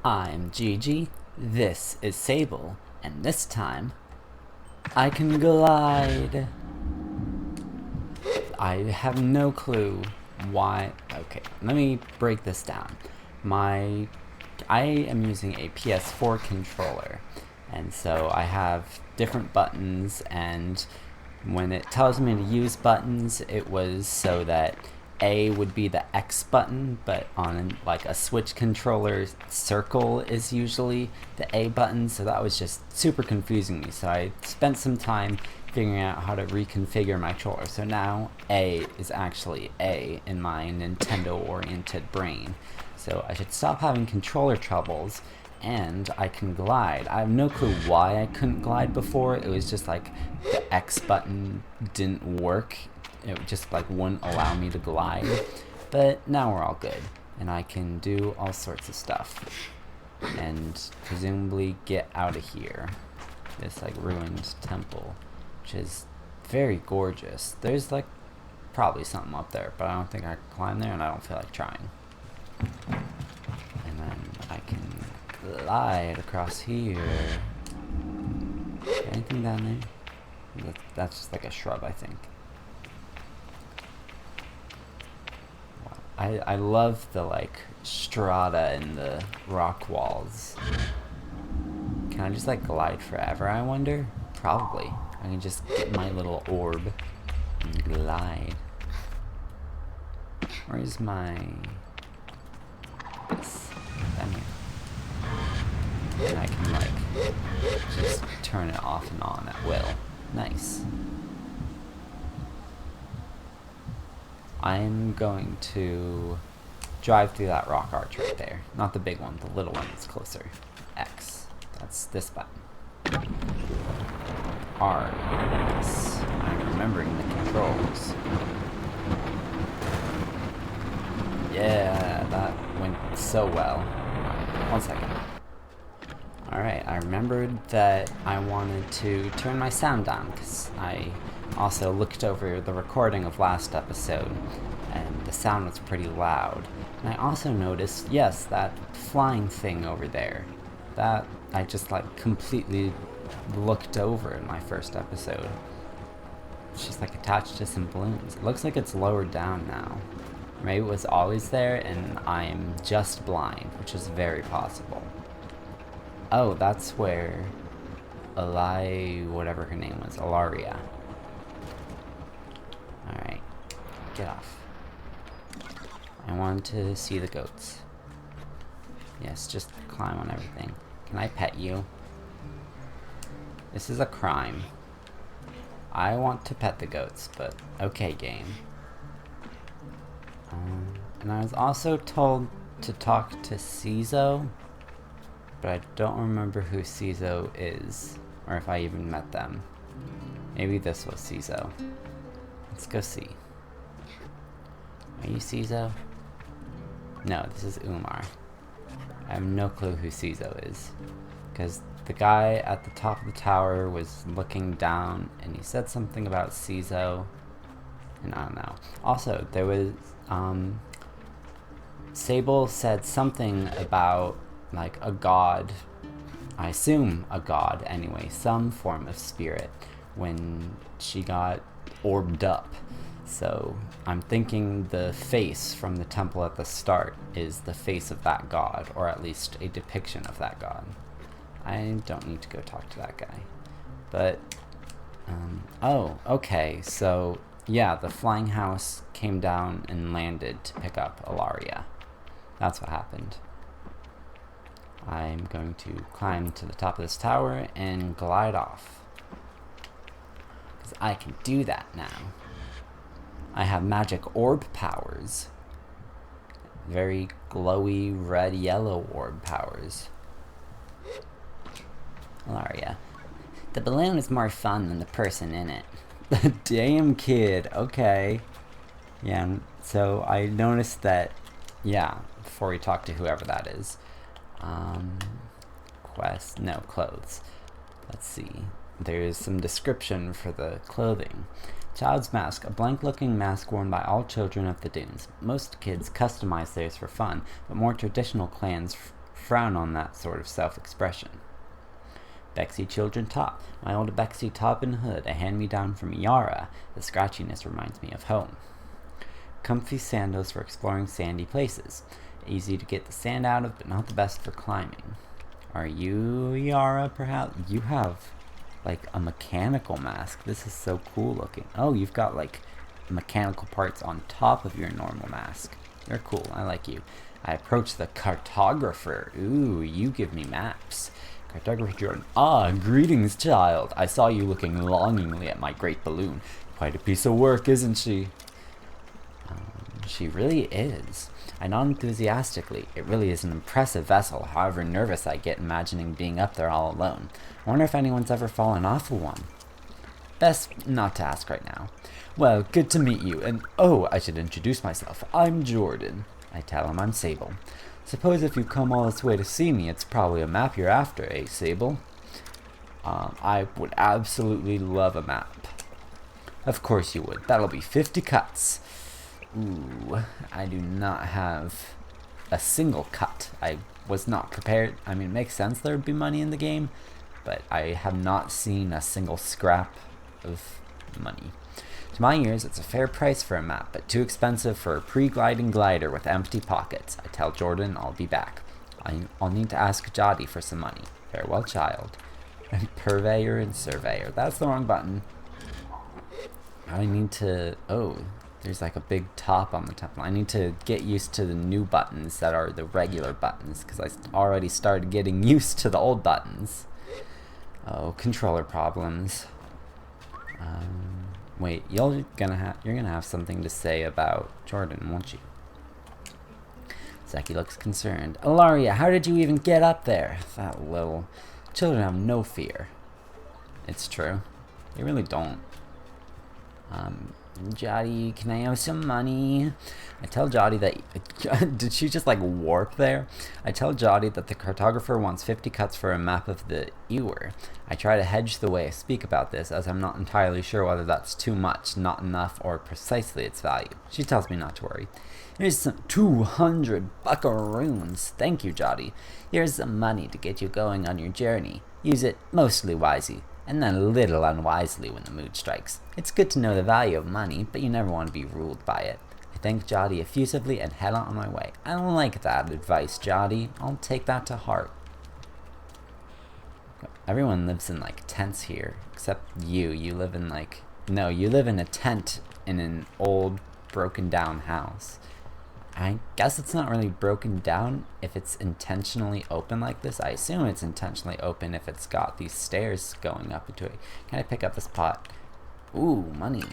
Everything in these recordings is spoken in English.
I'm Gigi, this is Sable, and this time, I can glide. I have no clue why. Okay, let me break this down. I am using a PS4 controller, and so I have different buttons, and when it tells me to use buttons, it was so that A would be the X button, but on like a Switch controller, circle is usually the A button, so that was just super confusing me. So I spent some time figuring out how to reconfigure my controller. So now A is actually A in my Nintendo-oriented brain. So I should stop having controller troubles, and I can glide. I have no clue why I couldn't glide before. It was just like the X button didn't work. It just like wouldn't allow me to glide. But now we're all good, and I can do all sorts of stuff. And presumably get out of here. This like ruined temple, which is very gorgeous. There's like probably something up there, but I don't think I can climb there, and I don't feel like trying. And then I can glide across here. Anything down there? That's just like a shrub, I think. Wow. I love the like strata in the rock walls. Can I just like glide forever, I wonder? Probably. I can just get my little orb and glide. Where is my... This. Down here. And I can like just turn it off and on at will. Nice. I'm going to drive through that rock arch right there. Not the big one, the little one that's closer. X. That's this button. R. Yes. I'm remembering the controls. Yeah, that went so well. One second. Alright, I remembered that I wanted to turn my sound down, because I also looked over the recording of last episode, and the sound was pretty loud. And I also noticed, yes, that flying thing over there. That I just like completely looked over in my first episode. It's just like attached to some balloons. It looks like it's lowered down now. Maybe it was always there and I'm just blind, which is very possible. Oh, that's where whatever her name was, Ilaria. Alright, get off. I want to see the goats. Yes, just climb on everything. Can I pet you? This is a crime. I want to pet the goats, but okay, game. And I was also told to talk to Cizo, but I don't remember who Cizo is, or if I even met them. Maybe this was Cizo. Let's go see. Are you Cizo? No, this is Umar. I have no clue who Cizo is, because the guy at the top of the tower was looking down, and he said something about Cizo, and I don't know. Also, there was, Sable said something about, like, a god, I assume a god anyway, some form of spirit, when she got orbed up. So I'm thinking the face from the temple at the start is the face of that god, or at least a depiction of that god. I don't need to go talk to that guy. But, oh, okay, so, yeah, the flying house came down and landed to pick up Ilaria. That's what happened. I'm going to climb to the top of this tower and glide off. Because I can do that now. I have magic orb powers. Very glowy red-yellow orb powers. Ilaria. The balloon is more fun than the person in it. The damn kid. Okay. Yeah, so I noticed that, yeah, before we talk to whoever that is. Quest, no, clothes. Let's see. There's some description for the clothing. Child's mask, a blank-looking mask worn by all children of the dunes. Most kids customize theirs for fun, but more traditional clans frown on that sort of self-expression. Bexy Children Top. My old Bexy top and hood, a hand-me-down from Yara. The scratchiness reminds me of home. Comfy sandals for exploring sandy places. Easy to get the sand out of, but not the best for climbing. Are you Yara, perhaps? You have, like, a mechanical mask. This is so cool looking. Oh, you've got, like, mechanical parts on top of your normal mask. You're cool. I like you. I approach the cartographer. Ooh, you give me maps. Cartographer Jordan. Ah, greetings, child. I saw you looking longingly at my great balloon. Quite a piece of work, isn't she? She really is. I nod enthusiastically. It really is an impressive vessel, however nervous I get imagining being up there all alone. I wonder if anyone's ever fallen off of one. Best not to ask right now. Well, good to meet you, and oh, I should introduce myself. I'm Jordan. I tell him I'm Sable. Suppose if you've come all this way to see me, it's probably a map you're after, eh, Sable? I would absolutely love a map. Of course you would. That'll be 50 cuts. Ooh, I do not have a single cut. I was not prepared. I mean, it makes sense there would be money in the game, but I have not seen a single scrap of money. To my ears, it's a fair price for a map, but too expensive for a pre-gliding glider with empty pockets. I tell Jordan I'll be back. I'll need to ask Jody for some money. Farewell, child. Purveyor and surveyor. That's the wrong button. I need to... Oh, there's like a big top on the temple. I need to get used to the new buttons that are the regular buttons, because I already started getting used to the old buttons. Oh, controller problems. Wait, you're gonna have something to say about Jordan, won't you? Zeki looks concerned. Ilaria, how did you even get up there? That little... Children have no fear. It's true. They really don't. Jody, can I have some money? I tell Jody that... Did she just, like, warp there? I tell Jody that the cartographer wants 50 cuts for a map of the Ewer. I try to hedge the way I speak about this, as I'm not entirely sure whether that's too much, not enough, or precisely its value. She tells me not to worry. Here's some 200 buckaroons. Thank you, Jody. Here's some money to get you going on your journey. Use it mostly wisely, and then a little unwisely when the mood strikes. It's good to know the value of money, but you never want to be ruled by it. I thank Jody effusively and head on my way. I don't like that advice, Jody. I'll take that to heart. Everyone lives in, like, tents here, except you. You live in, like... No, you live in a tent in an old, broken-down house. I guess it's not really broken down if it's intentionally open like this. I assume it's intentionally open if it's got these stairs going up into it. Can I pick up this pot? Ooh, money.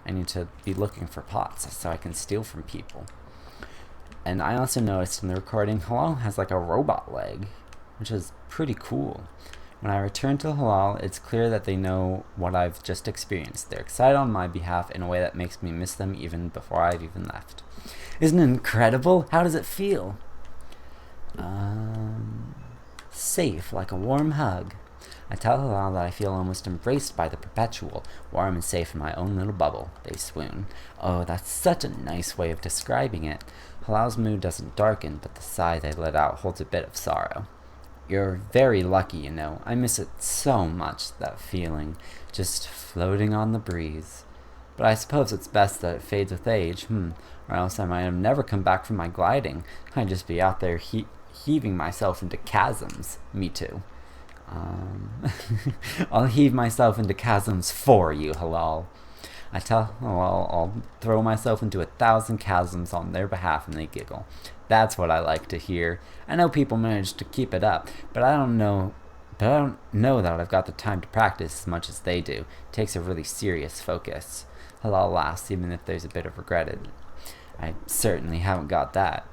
I need to be looking for pots so I can steal from people. And I also noticed in the recording, Halal has like a robot leg, which is pretty cool. When I return to Halal, it's clear that they know what I've just experienced. They're excited on my behalf in a way that makes me miss them even before I've even left. Isn't it incredible? How does it feel? Safe, like a warm hug. I tell Halal that I feel almost embraced by the perpetual, warm and safe in my own little bubble. They swoon. Oh, that's such a nice way of describing it. Halal's mood doesn't darken, but the sigh they let out holds a bit of sorrow. You're very lucky, you know. I miss it so much, that feeling, just floating on the breeze. But I suppose it's best that it fades with age, or else I might have never come back from my gliding. I'd just be out there heaving myself into chasms. Me too. I'll heave myself into chasms for you, Halal. I tell Halal I'll throw myself into 1,000 chasms on their behalf, and they giggle. That's what I like to hear. I know people manage to keep it up, but I don't know that I've got the time to practice as much as they do. It takes a really serious focus. Halal laughs, even if there's a bit of regret in it. I certainly haven't got that.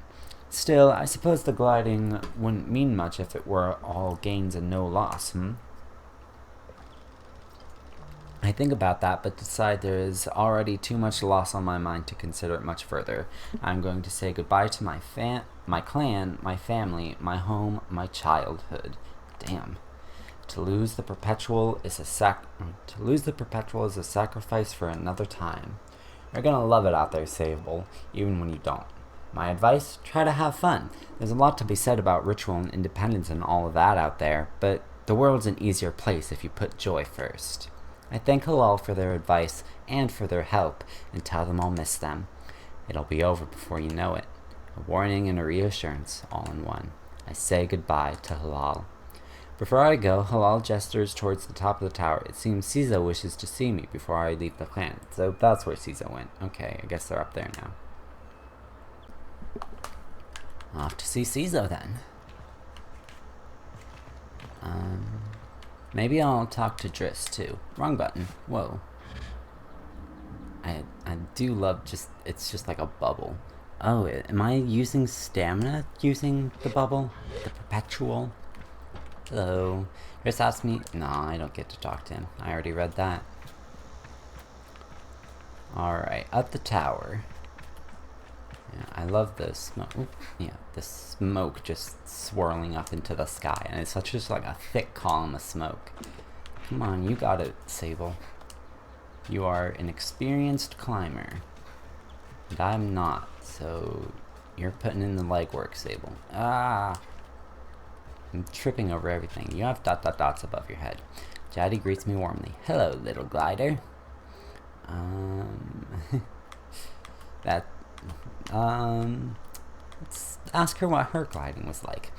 Still, I suppose the gliding wouldn't mean much if it were all gains and no loss, I think about that, but decide there is already too much loss on my mind to consider it much further. I'm going to say goodbye to my clan, my family, my home, my childhood. Damn. To lose the perpetual is a sacrifice for another time. You're gonna love it out there, Sable, even when you don't. My advice? Try to have fun. There's a lot to be said about ritual and independence and all of that out there, but the world's an easier place if you put joy first. I thank Halal for their advice and for their help, and tell them I'll miss them. It'll be over before you know it. A warning and a reassurance, all in one. I say goodbye to Halal. Before I go, Halal gestures towards the top of the tower. It seems Caesar wishes to see me before I leave the clan. So that's where Caesar went. Okay, I guess they're up there now. Off to see Caesar then. Maybe I'll talk to Driss too. Wrong button. Whoa. I do love it's just like a bubble. Oh, am I using stamina using the bubble? The perpetual? Hello. Driss asked me. No, I don't get to talk to him. I already read that. Alright, up the tower. Yeah, I love the smoke. Yeah, the smoke just swirling up into the sky, and it's such just like a thick column of smoke. Come on, you got it, Sable. You are an experienced climber, and I'm not. So you're putting in the legwork, Sable. Ah, I'm tripping over everything. You have dots above your head. Jaddy greets me warmly. Hello, little glider. Let's ask her what her gliding was like.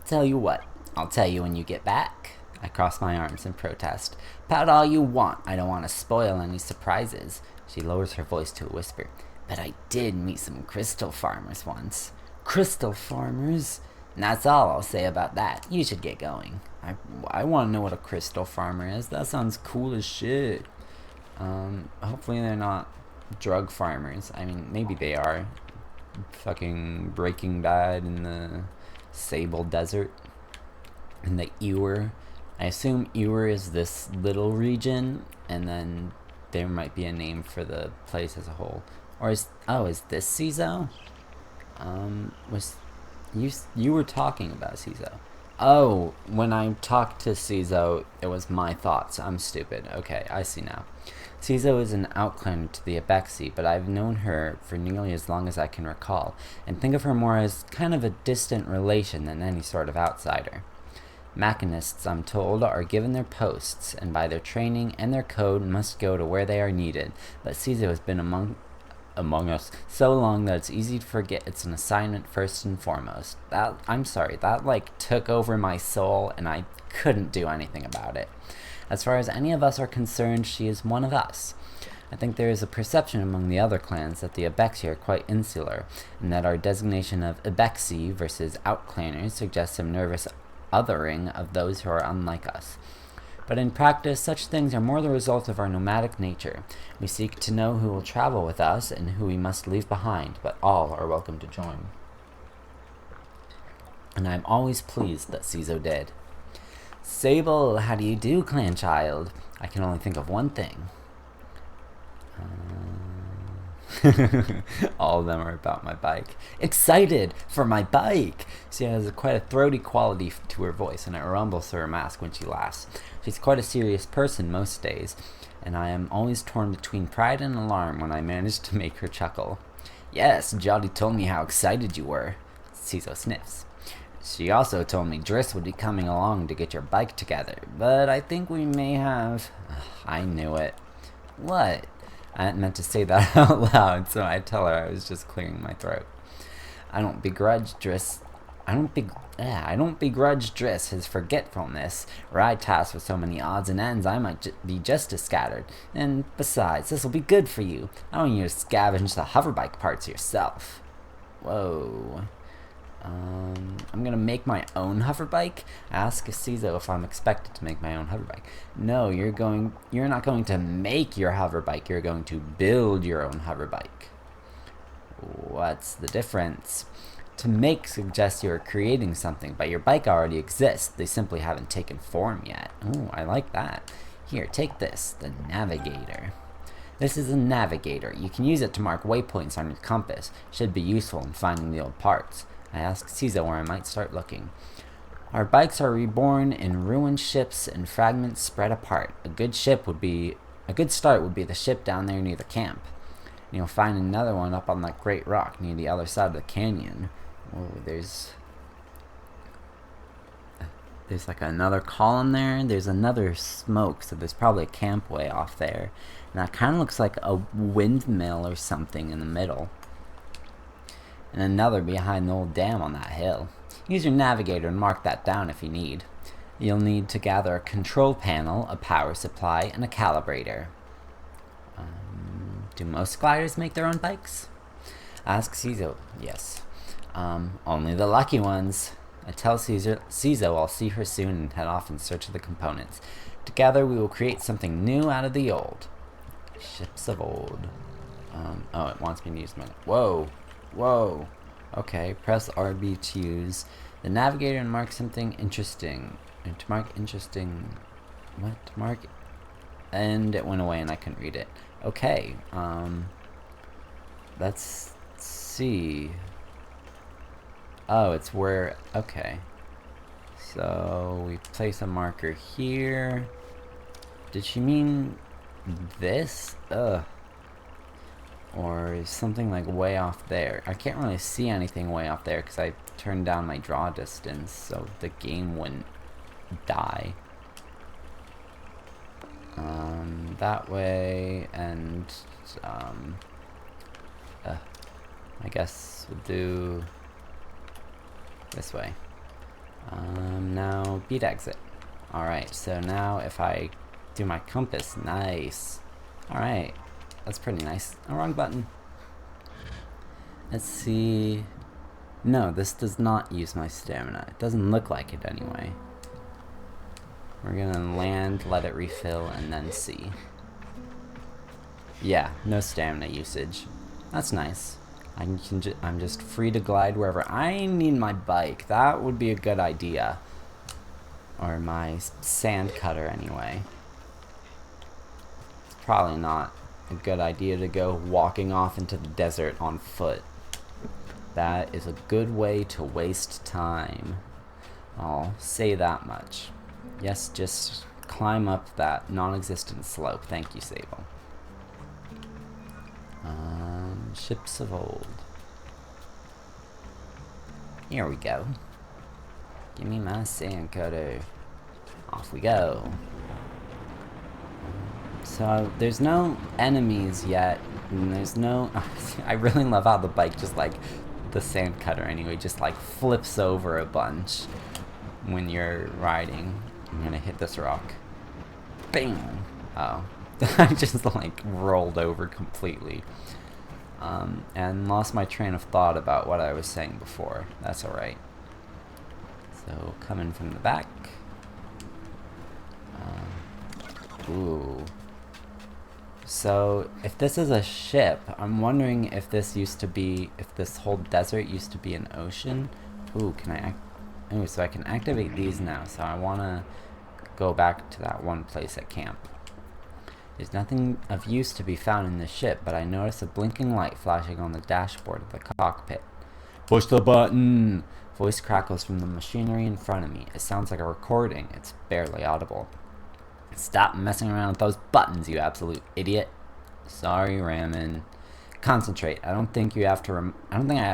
Tell you what, I'll tell you when you get back. I cross my arms in protest. Pout all you want, I don't want to spoil any surprises. She lowers her voice to a whisper. But I did meet some crystal farmers once. Crystal farmers? And that's all I'll say about that. You should get going. I want to know what a crystal farmer is. That sounds cool as shit. Hopefully they're not drug farmers. I mean, maybe they are. Fucking Breaking Bad in the Sable Desert. In the Ewer. I assume Ewer is this little region, and then there might be a name for the place as a whole. Or is this Cizo? You were talking about Cizo. Oh, when I talked to Cizo, it was my thoughts. I'm stupid. Okay, I see now. Cizo is an outclander to the Abexi, but I've known her for nearly as long as I can recall, and think of her more as kind of a distant relation than any sort of outsider. Machinists, I'm told, are given their posts, and by their training and their code must go to where they are needed, but Cizo has been among us so long that it's easy to forget it's an assignment first and foremost. That like took over my soul, and I couldn't do anything about it. As far as any of us are concerned, she is one of us. I think there is a perception among the other clans that the Abexi are quite insular, and that our designation of Abexi versus outclanners suggests some nervous othering of those who are unlike us. But in practice, such things are more the result of our nomadic nature. We seek to know who will travel with us and who we must leave behind, but all are welcome to join. And I'm always pleased that Cizo did. Sable, how do you do, clan child? I can only think of one thing. All of them are about my bike. Excited for my bike! She has quite a throaty quality to her voice, and it rumbles through her mask when she laughs. She's quite a serious person most days, and I am always torn between pride and alarm when I manage to make her chuckle. Yes, Jolly told me how excited you were. Cizo sniffs. She also told me Driss would be coming along to get your bike together, but I think we may have... I knew it. What? I hadn't meant to say that out loud, so I tell her I was just clearing my throat. I don't begrudge Driss his forgetfulness. Were I tasked with so many odds and ends, I might be just as scattered. And besides, this will be good for you. I don't want you to scavenge the hoverbike parts yourself. Whoa. I'm gonna make my own hoverbike? Ask Cizo if I'm expected to make my own hoverbike. No, you're not going to make your hoverbike, you're going to build your own hoverbike. What's the difference? To make suggests you're creating something, but your bike already exists. They simply haven't taken form yet. Ooh, I like that. Here, take this, the navigator. This is a navigator. You can use it to mark waypoints on your compass. Should be useful in finding the old parts. I asked Cizo where I might start looking. Our bikes are reborn in ruined ships and fragments spread apart. A good start would be the ship down there near the camp. And you'll find another one up on that great rock near the other side of the canyon. Whoa, there's like another column there. There's another smoke, so there's probably a camp way off there. And that kind of looks like a windmill or something in the middle. And another behind the old dam on that hill. Use your navigator and mark that down if you need. You'll need to gather a control panel, a power supply, and a calibrator. Do most gliders make their own bikes? Ask Cizo. Yes. Only the lucky ones. I tell Cizo I'll see her soon and head off in search of the components. Together we will create something new out of the old. Ships of old. Oh, it wants me to use my... Whoa. Whoa. Okay, press RB to use the navigator and mark something interesting. And to mark interesting... What? To mark... And it went away and I couldn't read it. Okay, let's see. Oh, it's where... Okay. So, we place a marker here. Did she mean this? Ugh. Or something like way off there. I can't really see anything way off there because I turned down my draw distance so the game wouldn't die. That way, and I guess we'll do this way. Now beat exit. Alright, so now if I do my compass, nice. Alright, that's pretty nice. Oh, wrong button. Let's see. No, this does not use my stamina. It doesn't look like it anyway. We're gonna land, let it refill, and then see. Yeah, no stamina usage. That's nice. I'm just free to glide wherever. I need my bike. That would be a good idea. Or my sand cutter anyway. It's probably not a good idea to go walking off into the desert on foot. That is a good way to waste time. I'll say that much. Yes, just climb up that non-existent slope. Thank you, Sable. Ships of old. Here we go. Give me my sand cutter. Off we go. So, there's no enemies yet. And there's no... I really love how the bike just like... The sand cutter anyway, just like flips over a bunch when you're riding. I'm gonna hit this rock. Bang! Oh. I just like rolled over completely. And lost my train of thought about what I was saying before. That's alright. So, coming from the back. Ooh. So, if this is a ship, I'm wondering if this used to be, if this whole desert used to be an ocean. Ooh, can I ooh, so I can activate these now. So I want to go back to that one place at camp. There's nothing of use to be found in the ship, but I notice a blinking light flashing on the dashboard of the cockpit. Push the button! Voice crackles from the machinery in front of me. It sounds like a recording. It's barely audible. Stop messing around with those buttons, you absolute idiot. Sorry, Ramen. Concentrate. I don't think I have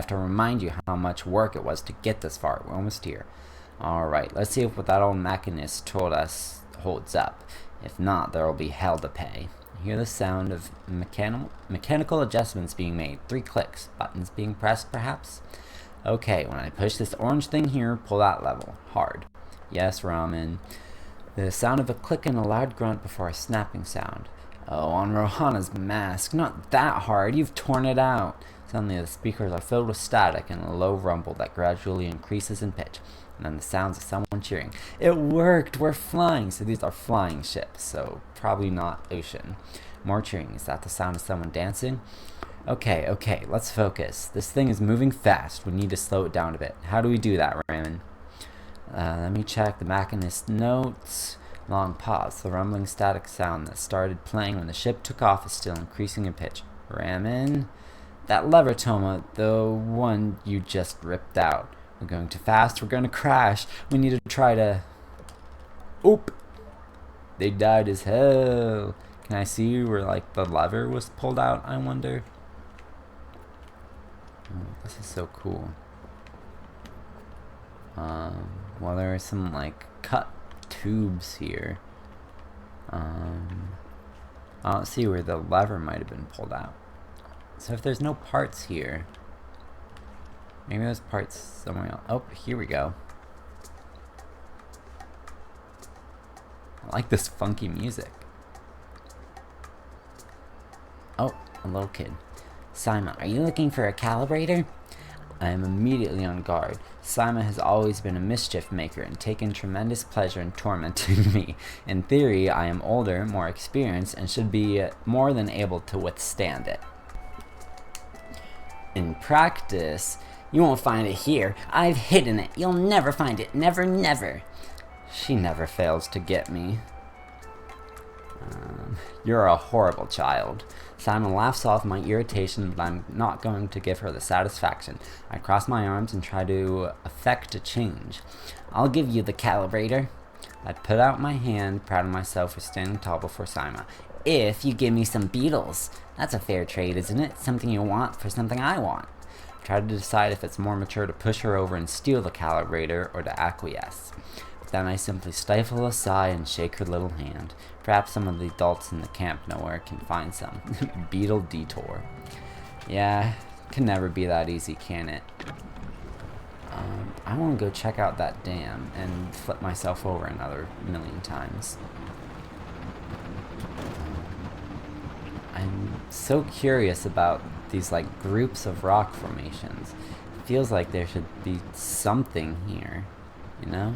to remind you how much work it was to get this far. We're almost here. Alright, let's see if what that old machinist told us holds up. If not, there will be hell to pay. Hear the sound of mechanical adjustments being made. 3 clicks. Buttons being pressed, perhaps? Okay, when I push this orange thing here, pull that level. Hard. Yes, Ramen. The sound of a click and a loud grunt before a snapping sound. Oh, on Rohana's mask. Not that hard. You've torn it out. Suddenly the speakers are filled with static and a low rumble that gradually increases in pitch. And then the sounds of someone cheering. It worked! We're flying! So these are flying ships, so probably not ocean. More cheering. Is that the sound of someone dancing? Okay, let's focus. This thing is moving fast. We need to slow it down a bit. How do we do that, Ramen? Let me check the machinist notes. Long pause. The rumbling static sound that started playing when the ship took off is still increasing in pitch. Ramen? That lever, Toma, the one you just ripped out. We're going too fast. We're going to crash. We need to try to... Oop! They died as hell. Can I see where, like, the lever was pulled out, I wonder? Oh, this is so cool. Well, there are some like cut tubes here. I don't see where the lever might have been pulled out. So if there's no parts here, maybe there's parts somewhere else. Oh, here we go. I like this funky music. Oh, a little kid. Simon, are you looking for a calibrator? I am immediately on guard. Simon has always been a mischief maker and taken tremendous pleasure in tormenting me. In theory, I am older, more experienced, and should be more than able to withstand it. In practice, you won't find it here. I've hidden it. You'll never find it. Never, never. She never fails to get me. You're a horrible child. Simon laughs off my irritation, but I'm not going to give her the satisfaction. I cross my arms and try to effect a change. I'll give you the calibrator. I put out my hand, proud of myself for standing tall before Simon. If you give me some beetles. That's a fair trade, isn't it? Something you want for something I want. I try to decide if it's more mature to push her over and steal the calibrator or to acquiesce. Then I simply stifle a sigh and shake her little hand. Perhaps some of the adults in the camp nowhere can find some. Beetle detour. Yeah, can never be that easy, can it? I want to go check out that dam and flip myself over another million times. I'm so curious about these like groups of rock formations. It feels like there should be something here, you know?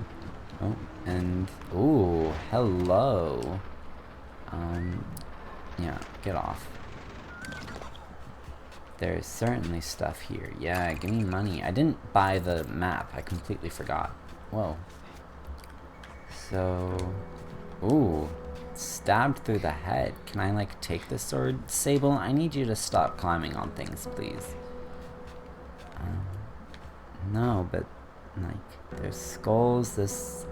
Oh, and ooh, hello. Yeah, get off. There's certainly stuff here. Yeah, give me money. I didn't buy the map. I completely forgot. Whoa. So, ooh, stabbed through the head. Can I like take this sword, Sable? I need you to stop climbing on things, please. No, but like there's skulls.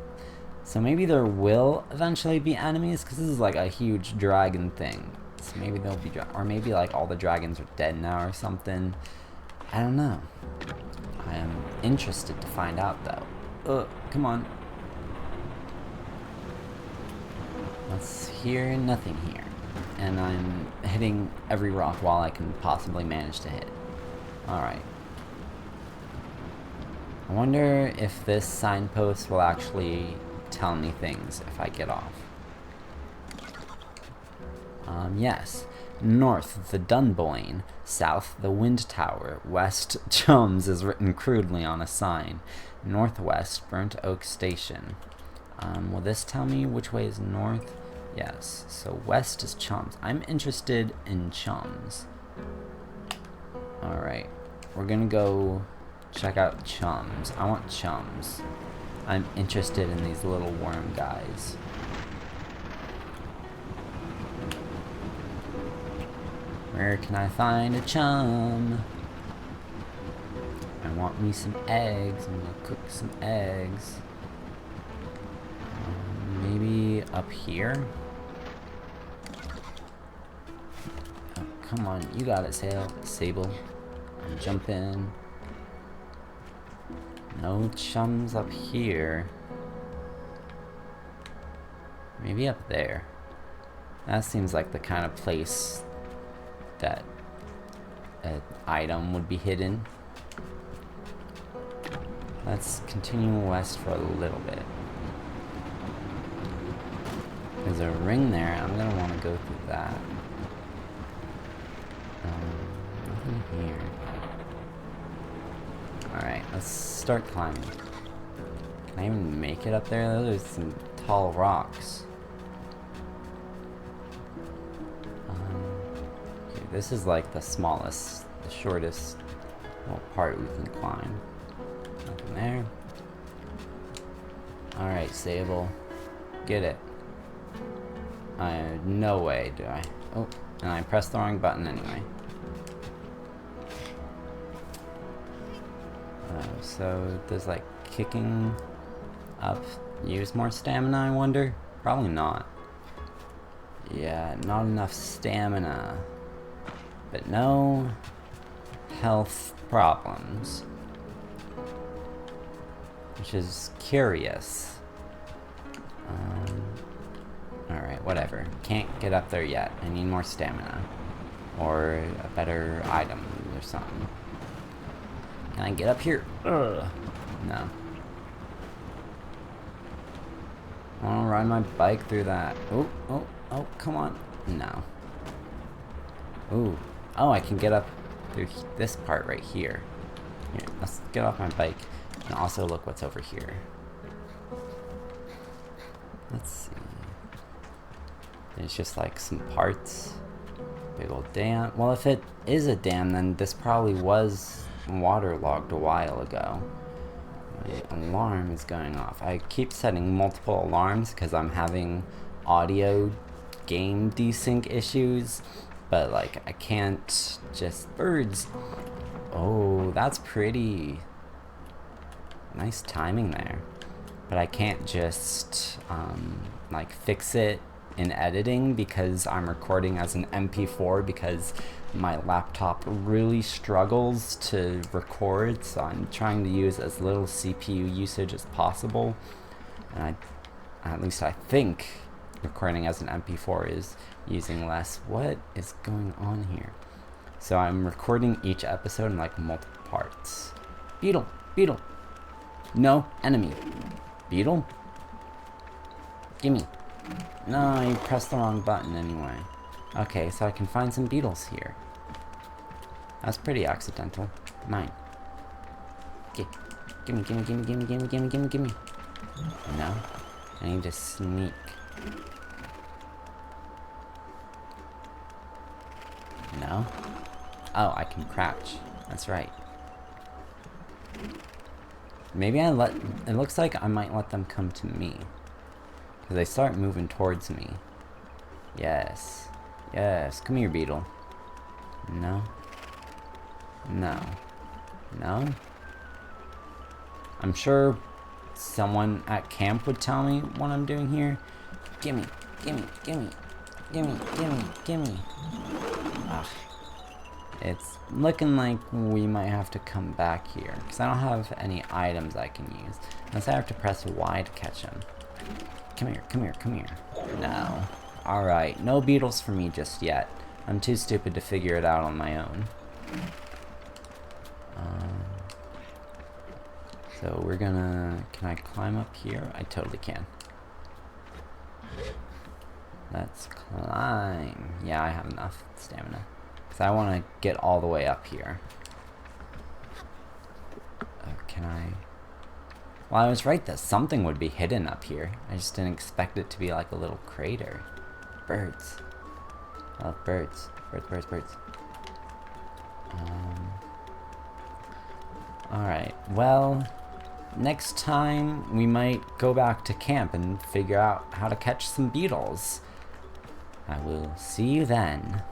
So maybe there will eventually be enemies, because this is like a huge dragon thing. So maybe there'll be, or maybe like all the dragons are dead now or something. I don't know. I am interested to find out though. Come on. Let's hear nothing here. And I'm hitting every rock while I can possibly manage to hit. Alright. I wonder if this signpost will actually tell me things if I get off. Yes. North, the Dunboyne. South, the Wind Tower. West, Chums is written crudely on a sign. Northwest, Burnt Oak Station. Will this tell me which way is north? Yes. So west is Chums. I'm interested in Chums. Alright. We're gonna go check out Chums. I want Chums. I'm interested in these little worm guys. Where can I find a chum? I want me some eggs. I'm gonna cook some eggs. Maybe up here? Oh, come on, you got it, Sable. Jump in. No chums up here. Maybe up there. That seems like the kind of place that an item would be hidden. Let's continue west for a little bit. There's a ring there. I'm gonna want to go through that. Nothing here. Alright, let's start climbing. Can I even make it up there? Those are some tall rocks. Okay, this is like the smallest, the shortest little part we can climb. Nothing there. Alright, Sable. Get it. No way do I. Oh, and I pressed the wrong button anyway. So does like kicking up use more stamina, I wonder? Probably not. Yeah, not enough stamina. But no. health problems. Which is curious. Alright, whatever. Can't get up there yet. I need more stamina. Or a better item or something. Can I get up here? Ugh. No. I wanna ride my bike through that. Oh, come on. No. Ooh. Oh, I can get up through this part right here. Here, let's get off my bike and also look what's over here. Let's see. There's just like some parts. Big old dam. Well, if it is a dam, then this probably was waterlogged a while ago. My alarm is going off. I keep setting multiple alarms because I'm having audio game desync issues, but like I can't just birds. Oh, that's pretty. Nice timing there. But I can't just like fix it in editing because I'm recording as an MP4 because my laptop really struggles to record, so I'm trying to use as little CPU usage as possible. And at least I think recording as an MP4 is using less. What is going on here? So I'm recording each episode in like multiple parts. Beetle! Beetle! No, enemy. Beetle? Gimme. No, you pressed the wrong button anyway. Okay, so I can find some beetles here. That's pretty accidental. Mine. Gimme. No. I need to sneak. No. Oh, I can crouch. That's right. Maybe it looks like I might let them come to me. Because they start moving towards me. Yes. Yes. Come here, beetle. No. No. No? I'm sure someone at camp would tell me what I'm doing here. Gimme. Ugh. It's looking like we might have to come back here. Because I don't have any items I can use. Unless I have to press Y to catch them. Come here. No. Alright, no beetles for me just yet. I'm too stupid to figure it out on my own. So we're gonna... Can I climb up here? I totally can. Let's climb. Yeah, I have enough stamina. Because I want to get all the way up here. Can I... Well, I was right that something would be hidden up here. I just didn't expect it to be like a little crater. Birds. I love birds. Birds. Alright, well, next time we might go back to camp and figure out how to catch some beetles. I will see you then.